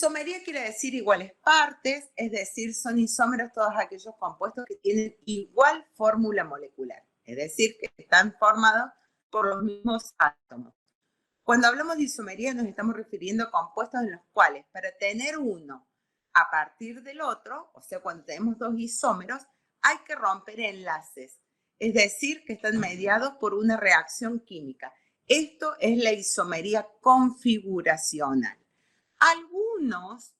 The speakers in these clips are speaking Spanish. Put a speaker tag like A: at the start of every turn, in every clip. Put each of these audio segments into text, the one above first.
A: Isomería quiere decir iguales partes, es decir, son isómeros todos aquellos compuestos que tienen igual fórmula molecular, es decir, que están formados por los mismos átomos. Cuando hablamos de isomería nos estamos refiriendo a compuestos en los cuales para tener uno a partir del otro, o sea, cuando tenemos dos isómeros, hay que romper enlaces, es decir, que están mediados por una reacción química. Esto es la isomería configuracional. Algunos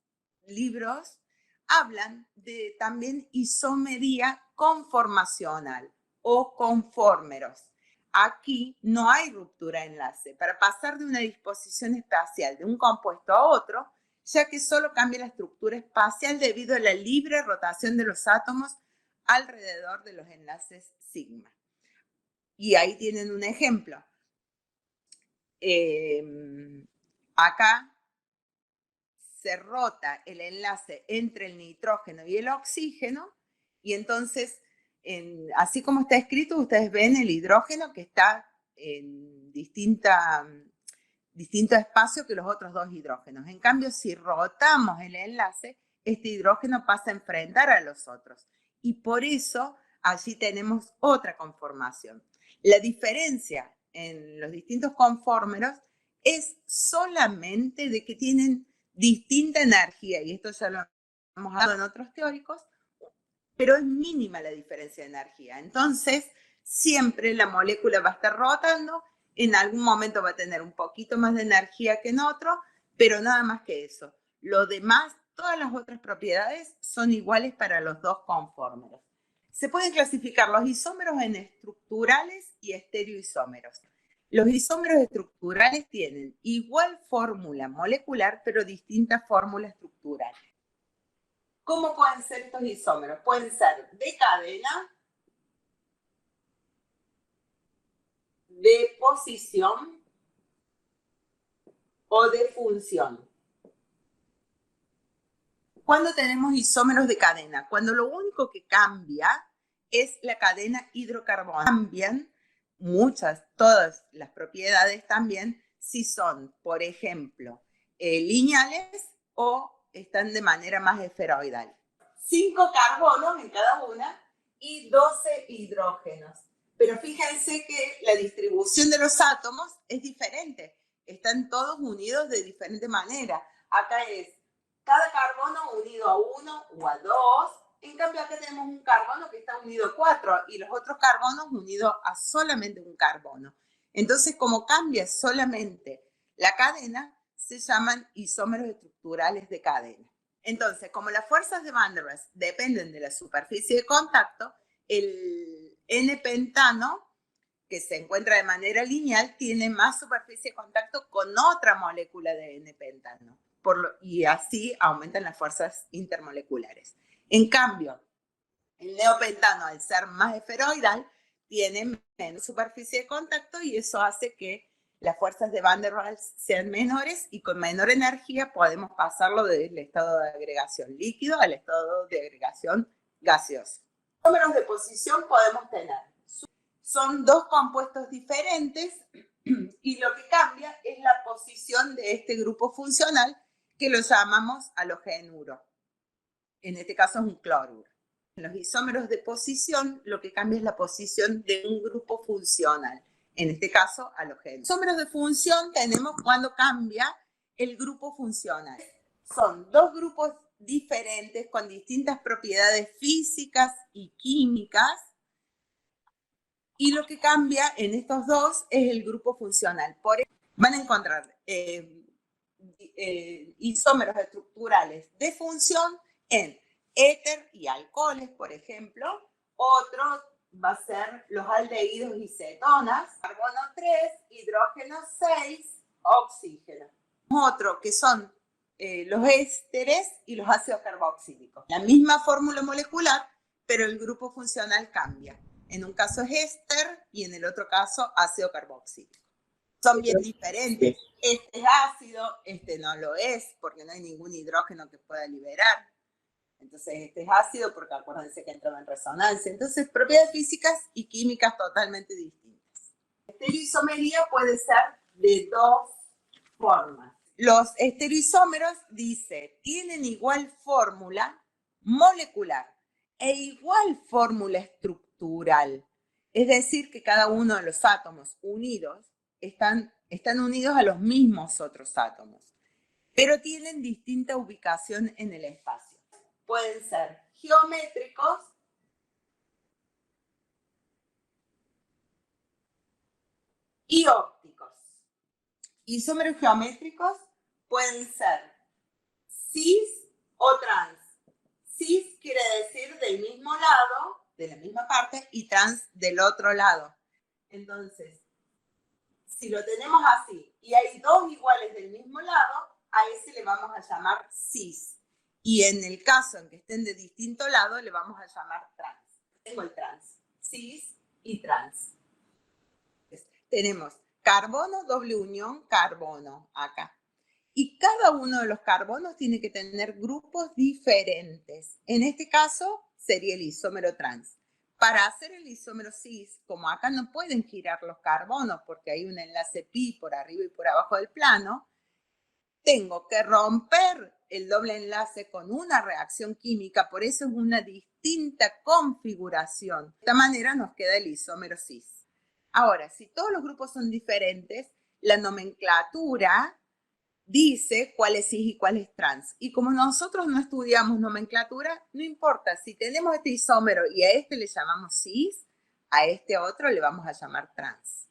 A: libros hablan de también isomería conformacional o conformeros. Aquí no hay ruptura de enlace para pasar de una disposición espacial de un compuesto a otro, ya que solo cambia la estructura espacial debido a la libre rotación de los átomos alrededor de los enlaces sigma. Y ahí tienen un ejemplo. Acá se rota el enlace entre el nitrógeno y el oxígeno, y entonces, así como está escrito, ustedes ven el hidrógeno que está en distinto espacio que los otros dos hidrógenos. En cambio, si rotamos el enlace, este hidrógeno pasa a enfrentar a los otros. Y por eso allí tenemos otra conformación. La diferencia en los distintos conformeros es solamente de que tienen distinta energía, y esto ya lo hemos hablado en otros teóricos, pero es mínima la diferencia de energía. Entonces, siempre la molécula va a estar rotando, en algún momento va a tener un poquito más de energía que en otro, pero nada más que eso. Lo demás, todas las otras propiedades son iguales para los dos conformeros. Se pueden clasificar los isómeros en estructurales y estereoisómeros. Los isómeros estructurales tienen igual fórmula molecular, pero distintas fórmulas estructurales. ¿Cómo pueden ser estos isómeros? Pueden ser de cadena, de posición o de función. ¿Cuándo tenemos isómeros de cadena? Cuando lo único que cambia es la cadena hidrocarbónica. Cambian todas las propiedades también, si son, por ejemplo, lineales o están de manera más esferoidal. 5 carbonos en cada una y 12 hidrógenos. Pero fíjense que la distribución de los átomos es diferente. Están todos unidos de diferente manera. Acá es cada carbono unido a 1 o a 2. En cambio, acá tenemos un carbono que está unido a 4 y los otros carbonos unidos a solamente un carbono. Entonces, como cambia solamente la cadena, se llaman isómeros estructurales de cadena. Entonces, como las fuerzas de Van der Waals dependen de la superficie de contacto, el N-pentano, que se encuentra de manera lineal, tiene más superficie de contacto con otra molécula de N-pentano. Y así aumentan las fuerzas intermoleculares. En cambio, el neopentano, al ser más esferoidal, tiene menos superficie de contacto y eso hace que las fuerzas de Van der Waals sean menores y con menor energía podemos pasarlo del estado de agregación líquido al estado de agregación gaseoso. Números de posición podemos tener. Son dos compuestos diferentes y lo que cambia es la posición de este grupo funcional que lo llamamos halogenuro. En este caso es un cloruro. En los isómeros de posición, lo que cambia es la posición de un grupo funcional. En este caso, halogeno. Isómeros de función tenemos cuando cambia el grupo funcional. Son dos grupos diferentes con distintas propiedades físicas y químicas. Y lo que cambia en estos dos es el grupo funcional. Por eso van a encontrar isómeros estructurales de función en éter y alcoholes, por ejemplo. Otro va a ser los aldehídos y cetonas, carbono 3, hidrógeno 6, oxígeno. Otro que son los ésteres y los ácidos carboxílicos. La misma fórmula molecular, pero el grupo funcional cambia. En un caso es éster y en el otro caso ácido carboxílico. Son bien diferentes. Este es ácido, este no lo es, porque no hay ningún hidrógeno que pueda liberar. Entonces, este es ácido porque acuérdense que entraba en resonancia. Entonces, propiedades físicas y químicas totalmente distintas. La estereoisomería puede ser de dos formas. Los estereoisómeros, dice, tienen igual fórmula molecular e igual fórmula estructural. Es decir, que cada uno de los átomos unidos están unidos a los mismos otros átomos, pero tienen distinta ubicación en el espacio. Pueden ser geométricos y ópticos. Isómeros geométricos pueden ser cis o trans. Cis quiere decir del mismo lado, de la misma parte, y trans del otro lado. Entonces, si lo tenemos así y hay dos iguales del mismo lado, a ese le vamos a llamar cis. Y en el caso en que estén de distinto lado, le vamos a llamar trans. Tengo el trans, cis y trans. Tenemos carbono, doble unión, carbono acá. Y cada uno de los carbonos tiene que tener grupos diferentes. En este caso sería el isómero trans. Para hacer el isómero cis, como acá no pueden girar los carbonos porque hay un enlace pi por arriba y por abajo del plano, tengo que romper el doble enlace con una reacción química, por eso es una distinta configuración. De esta manera nos queda el isómero cis. Ahora, si todos los grupos son diferentes, la nomenclatura dice cuál es cis y cuál es trans. Y como nosotros no estudiamos nomenclatura, no importa. Si tenemos este isómero y a este le llamamos cis, a este otro le vamos a llamar trans.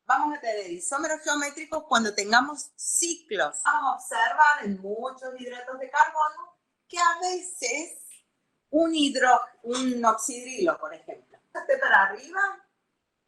A: Vamos a tener isómeros geométricos cuando tengamos ciclos. Vamos a observar en muchos hidratos de carbono que a veces un oxidrilo, por ejemplo, esté para arriba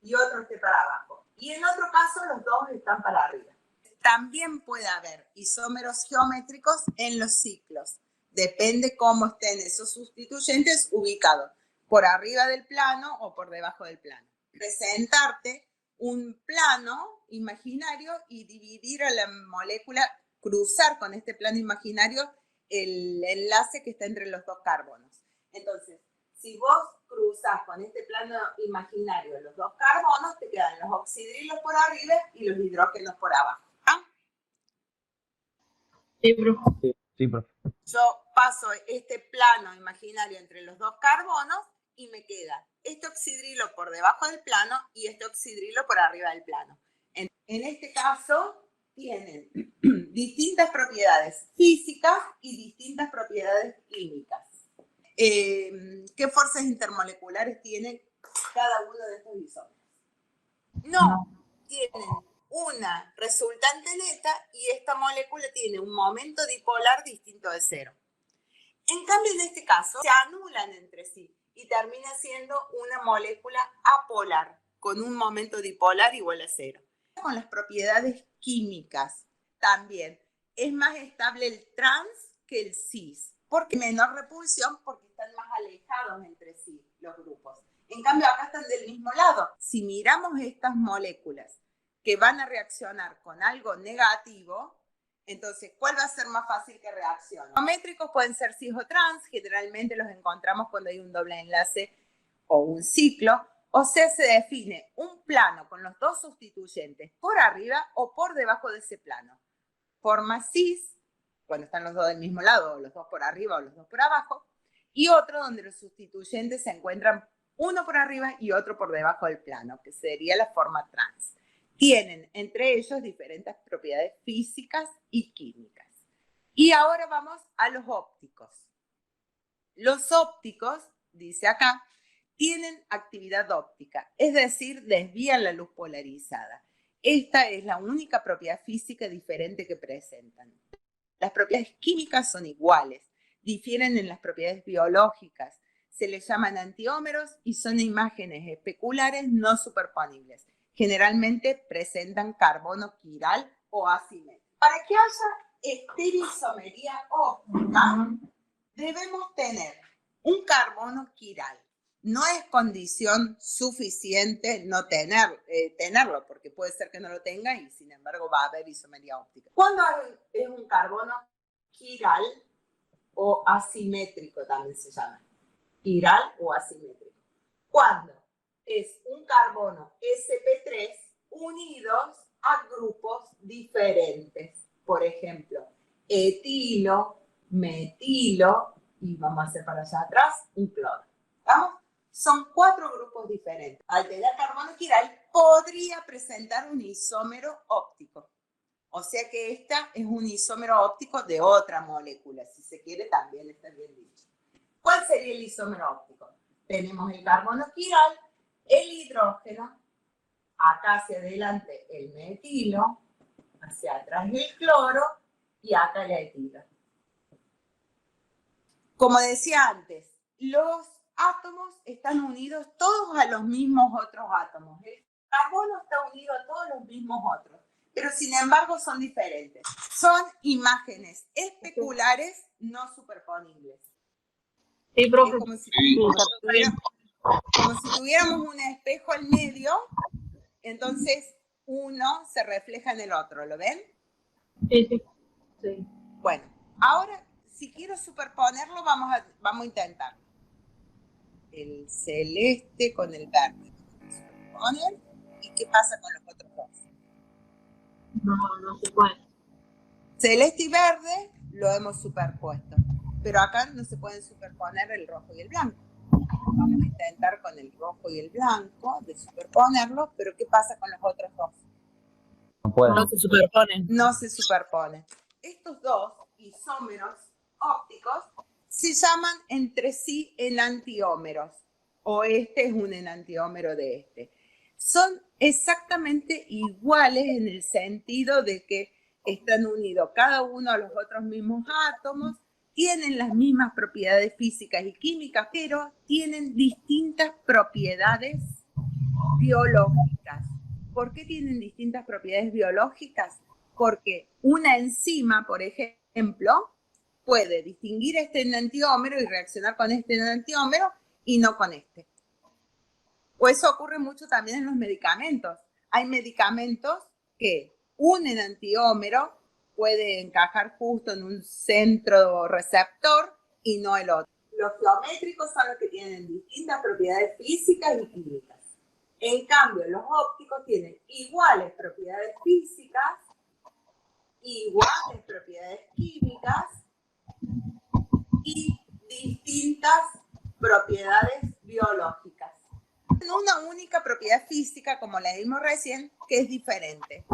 A: y otro esté para abajo. Y en otro caso los dos están para arriba. También puede haber isómeros geométricos en los ciclos. Depende cómo estén esos sustituyentes ubicados, por arriba del plano o por debajo del plano. Presentarte un plano imaginario y dividir a la molécula, cruzar con este plano imaginario el enlace que está entre los dos carbonos. Entonces, si vos cruzas con este plano imaginario los dos carbonos, te quedan los oxidrilos por arriba y los hidrógenos por abajo.
B: Sí, profe. Sí, profe.
A: Yo paso este plano imaginario entre los dos carbonos y me queda este oxidrilo por debajo del plano y este oxidrilo por arriba del plano. En este caso tienen distintas propiedades físicas y distintas propiedades químicas. ¿Qué fuerzas intermoleculares tienen cada uno de estos isómeros? No, tienen una resultante neta y esta molécula tiene un momento dipolar distinto de cero. En cambio, en este caso, se anulan entre sí y termina siendo una molécula apolar con un momento dipolar igual a cero. Con las propiedades químicas también es más estable el trans que el cis, porque menor repulsión porque están más alejados entre sí los grupos. En cambio, acá están del mismo lado. Si miramos estas moléculas que van a reaccionar con algo negativo, entonces, ¿cuál va a ser más fácil que reaccione? Geométricos pueden ser cis o trans, generalmente los encontramos cuando hay un doble enlace o un ciclo, o sea, se define un plano con los dos sustituyentes por arriba o por debajo de ese plano. Forma cis, cuando están los dos del mismo lado, o los dos por arriba o los dos por abajo, y otro donde los sustituyentes se encuentran uno por arriba y otro por debajo del plano, que sería la forma trans. Tienen entre ellos diferentes propiedades físicas y químicas. Y ahora vamos a los ópticos. Los ópticos, dice acá, tienen actividad óptica, es decir, desvían la luz polarizada. Esta es la única propiedad física diferente que presentan. Las propiedades químicas son iguales, difieren en las propiedades biológicas, se les llaman antiómeros y son imágenes especulares no superponibles. Generalmente presentan carbono quiral o asimétrico. Para que haya estereoisomería óptica, debemos tener un carbono quiral. No es condición suficiente no tenerlo, porque puede ser que no lo tenga y sin embargo va a haber isomería óptica. ¿Cuándo es un carbono quiral o asimétrico también se llama? Quiral o asimétrico. Cuando es un carbono sp3 unidos a grupos diferentes. por ejemplo, etilo, metilo, y vamos a hacer para allá atrás un cloro. ¿Vamos? Son 4 grupos diferentes. Al tener carbono quiral, podría presentar un isómero óptico. O sea que esta es un isómero óptico de otra molécula. Si se quiere, también está bien dicho. ¿Cuál sería el isómero óptico? Tenemos el carbono quiral, el hidrógeno, acá hacia adelante el metilo, hacia atrás el cloro y acá el etilo. Como decía antes, los átomos están unidos todos a los mismos otros átomos. El carbono está unido a todos los mismos otros, pero sin embargo son diferentes. Son imágenes especulares no superponibles.
B: Sí, profe.
A: Es como si tuviéramos un espejo al medio, entonces uno se refleja en el otro, ¿lo ven?
B: Sí, sí. Sí.
A: Bueno, ahora si quiero superponerlo, vamos a intentar. El celeste con el verde. Superponer. ¿Y qué pasa con los otros dos?
B: No se puede.
A: Celeste y verde lo hemos superpuesto, pero acá no se pueden superponer el rojo y el blanco. Vamos a intentar con el rojo y el blanco de superponerlos, pero ¿qué pasa con los otros dos?
B: No se superponen.
A: No se superponen. Estos dos isómeros ópticos se llaman entre sí enantiómeros, o este es un enantiómero de este. Son exactamente iguales en el sentido de que están unidos cada uno a los otros mismos átomos, tienen las mismas propiedades físicas y químicas, pero tienen distintas propiedades biológicas. ¿Por qué tienen distintas propiedades biológicas? Porque una enzima, por ejemplo, puede distinguir este enantiómero y reaccionar con este enantiómero y no con este. O eso ocurre mucho también en los medicamentos. Hay medicamentos que un enantiómero puede encajar justo en un centro receptor y no el otro. Los geométricos son los que tienen distintas propiedades físicas y químicas. En cambio, los ópticos tienen iguales propiedades físicas, iguales propiedades químicas y distintas propiedades biológicas. Una única propiedad física, como la vimos recién, que es diferente,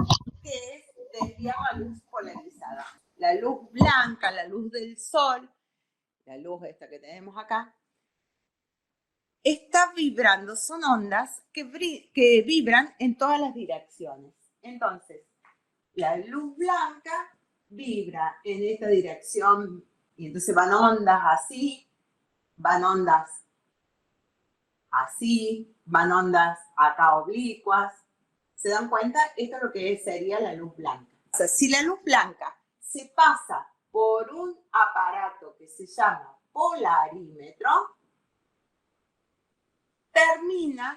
A: que es desviar la luz polarizada. La luz blanca, la luz del sol, la luz esta que tenemos acá, está vibrando, son ondas que vibran en todas las direcciones. Entonces, la luz blanca vibra en esta dirección y entonces van ondas así, van ondas así, van ondas acá oblicuas. ¿Se dan cuenta? Esto es lo que sería la luz blanca. O sea, si la luz blanca se pasa por un aparato que se llama polarímetro,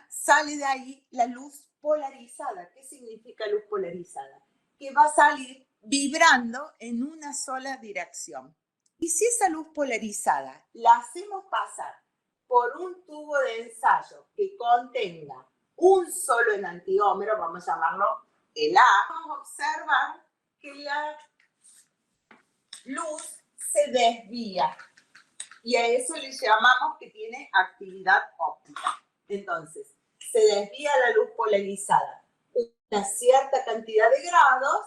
A: sale de ahí la luz polarizada. ¿Qué significa luz polarizada? Que va a salir vibrando en una sola dirección. Y si esa luz polarizada la hacemos pasar por un tubo de ensayo que contenga un solo enantiómero, vamos a llamarlo el A, vamos a observar que la luz se desvía. Y a eso le llamamos que tiene actividad óptica. Entonces, se desvía la luz polarizada una cierta cantidad de grados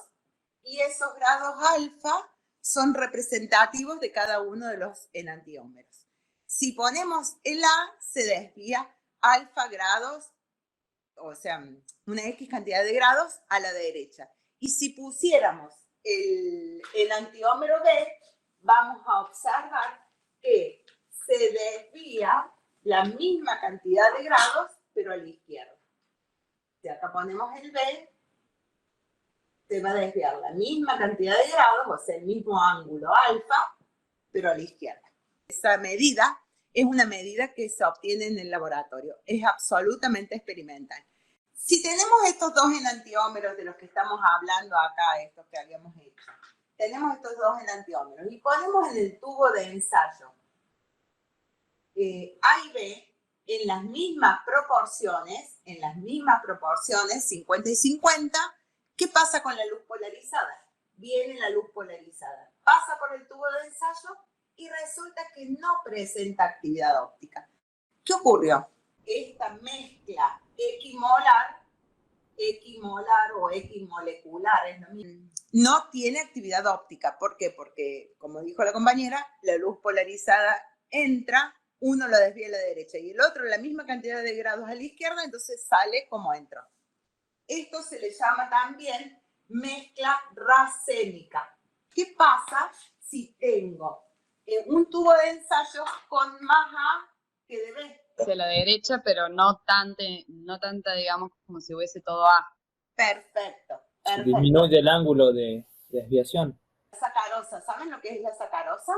A: y esos grados alfa son representativos de cada uno de los enantiómeros. Si ponemos el A, se desvía alfa grados, o sea, una X cantidad de grados a la derecha. Y si pusiéramos el enantiómero B, vamos a observar que se desvía la misma cantidad de grados, pero a la izquierda. Si acá ponemos el B, se va a desviar la misma cantidad de grados, o sea, el mismo ángulo alfa, pero a la izquierda. Esa medida es una medida que se obtiene en el laboratorio. Es absolutamente experimental. Si tenemos estos dos enantiómeros de los que estamos hablando acá, estos que habíamos hecho, tenemos estos dos enantiómeros y ponemos en el tubo de ensayo A y B en las mismas proporciones, 50 y 50, ¿qué pasa con la luz polarizada? viene la luz polarizada. Pasa por el tubo de ensayo y resulta que no presenta actividad óptica. ¿Qué ocurrió? Esta mezcla equimolar o equimolecular, es lo mismo, no tiene actividad óptica. ¿Por qué? Porque, como dijo la compañera, la luz polarizada entra, uno lo desvía a la derecha y el otro la misma cantidad de grados a la izquierda, entonces sale como entró. Esto se le llama también mezcla racémica. ¿Qué pasa si tengo un tubo de ensayo con más A que de B?
C: Hacia la derecha, pero no tanta, digamos, como si hubiese todo A.
A: Perfecto.
D: Disminuye el ángulo de desviación.
A: Sacarosa, ¿saben lo que es la sacarosa?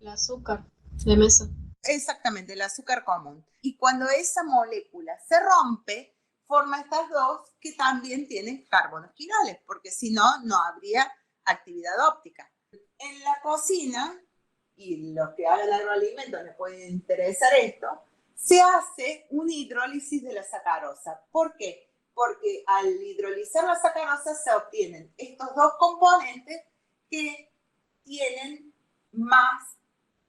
B: El azúcar de mesa.
A: Exactamente, el azúcar común. Y cuando esa molécula se rompe, forma estas dos que también tienen carbonos quirales, porque si no, no habría actividad óptica. En la cocina, y los que hagan agroalimentos les puede interesar esto, se hace una hidrólisis de la sacarosa. ¿Por qué? Porque al hidrolizar la sacarosa se obtienen estos dos componentes que tienen más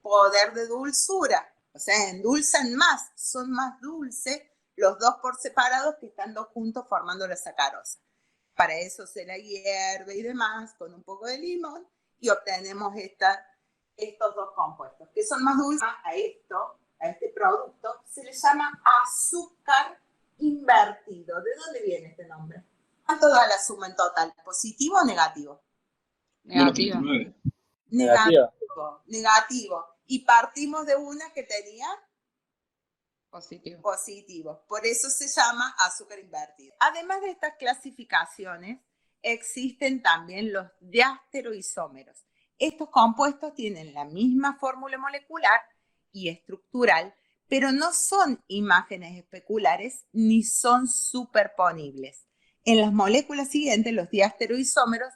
A: poder de dulzura, o sea, endulzan más, son más dulces los dos por separados que están dos juntos formando la sacarosa. Para eso se la hierve y demás con un poco de limón y obtenemos estos dos compuestos, que son más dulces. A este producto, se le llama azúcar invertido. ¿De dónde viene este nombre? ¿Cuánto da la suma en total? ¿Positivo o negativo?
C: Negativa.
A: Negativo. Y partimos de una que tenía
C: positivo.
A: Por eso se llama azúcar invertido. Además de estas clasificaciones, existen también los diastereoisómeros. Estos compuestos tienen la misma fórmula molecular y estructural, pero no son imágenes especulares ni son superponibles. En las moléculas siguientes, los diastereoisómeros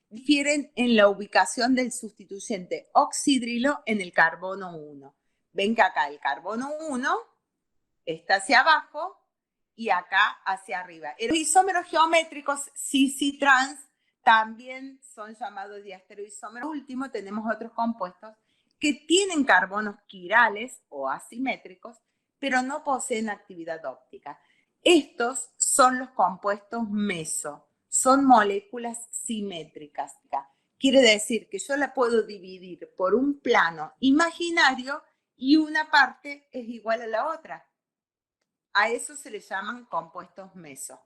A: difieren en la ubicación del sustituyente oxidrilo en el carbono 1. Ven que acá el carbono 1 está hacia abajo y acá hacia arriba. Los isómeros geométricos cis-trans también son llamados diastereoisómeros. Por último, tenemos otros compuestos que tienen carbonos quirales o asimétricos, pero no poseen actividad óptica. Estos son los compuestos meso. Son moléculas simétricas. Quiere decir que yo la puedo dividir por un plano imaginario y una parte es igual a la otra. A eso se le llaman compuestos meso.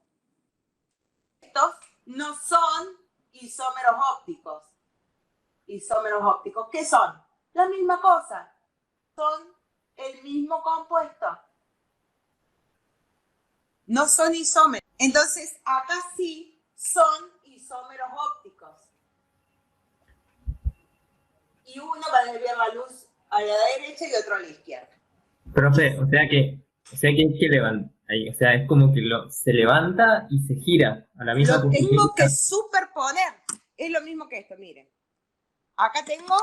A: Estos no son isómeros ópticos. Isómeros ópticos, ¿qué son? La misma cosa. Son el mismo compuesto. No son isómeros. Entonces, acá sí son isómeros ópticos. Y uno va a desviar la luz a la derecha y otro a la izquierda.
D: Profe, o sea que hay que levantar. O sea, es como que se levanta y se gira a la misma posición.
A: Lo tengo que superponer. Es lo mismo que esto, miren. Acá tengo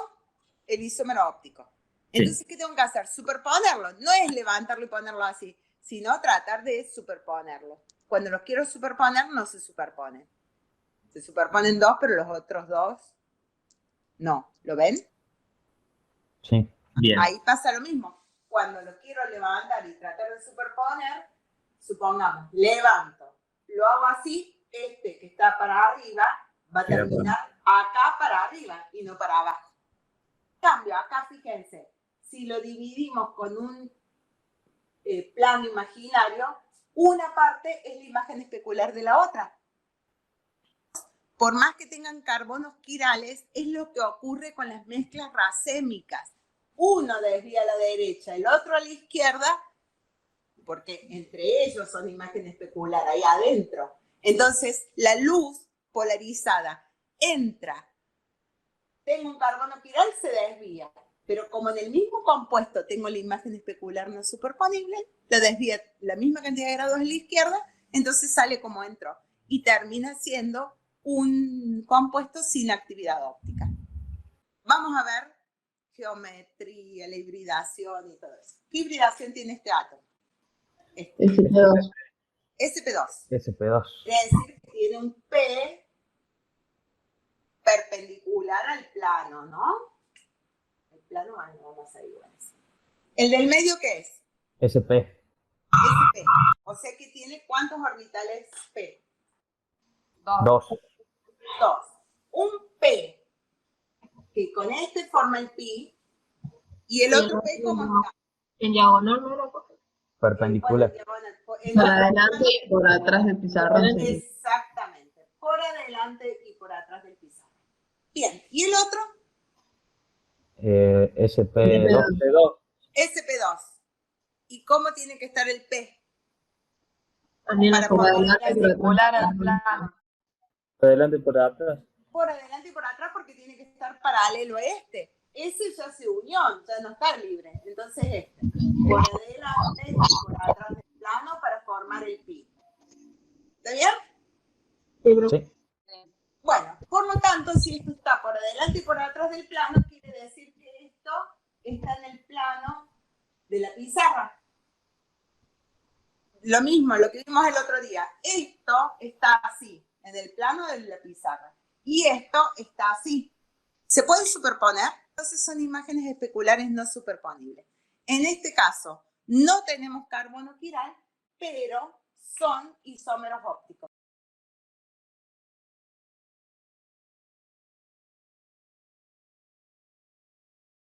A: el isómero óptico. Entonces, sí. ¿Qué tengo que hacer? Superponerlo. No es levantarlo y ponerlo así, sino tratar de superponerlo. Cuando los quiero superponer, no se superponen. Se superponen dos, pero los otros dos no. ¿Lo ven?
D: Sí, bien.
A: Ahí pasa lo mismo. Cuando lo quiero levantar y tratar de superponer, supongamos, levanto, lo hago así, este que está para arriba va a terminar acá para arriba y no para abajo. En cambio, acá fíjense, si lo dividimos con un plano imaginario, una parte es la imagen especular de la otra. Por más que tengan carbonos quirales, es lo que ocurre con las mezclas racémicas. Uno desvía a la derecha, el otro a la izquierda, porque entre ellos son imagen especular, ahí adentro. Entonces, la luz polarizada entra, tengo un carbono quiral, se desvía. Pero como en el mismo compuesto tengo la imagen especular no superponible, lo desvía la misma cantidad de grados a la izquierda, entonces sale como entró. Y termina siendo un compuesto sin actividad óptica. Vamos a ver geometría, la hibridación y todo eso. ¿Qué hibridación tiene este átomo?
B: SP2.
A: SP2.
D: SP2.
A: Quiere decir que tiene un P perpendicular al plano, ¿no? El plano, bueno, vamos a ir a eso. ¿El del medio qué es?
E: SP.
A: SP. O sea que tiene ¿cuántos orbitales P?
E: 2.
A: 2. Un P que con este forma el pi y el otro P ¿cómo está?
B: En diagonal no era porque.
E: Perpendicular.
C: Por adelante y por atrás del pizarrón.
A: Exactamente. Por adelante y por atrás del pizarrón. Bien. ¿Y el otro?
E: SP2.
A: SP2. ¿Y cómo tiene que estar el P?
B: También
A: Para
B: por
A: poder
B: adelante y por
C: Perpendicular
B: atrás.
C: al plano.
E: Por adelante y por atrás.
A: Por adelante y por atrás porque tiene que estar paralelo a este. Ese ya se unió, ya no está libre. Entonces este. Por adelante y por atrás del plano para formar el pi. ¿Está bien?
E: Sí.
A: Bueno, por lo tanto, si esto está por adelante y por atrás del plano, quiere decir que esto está en el plano de la pizarra. Lo mismo, lo que vimos el otro día. Esto está así, en el plano de la pizarra. Y esto está así. ¿Se pueden superponer? Entonces son imágenes especulares no superponibles. En este caso, no tenemos carbono quiral, pero son isómeros ópticos.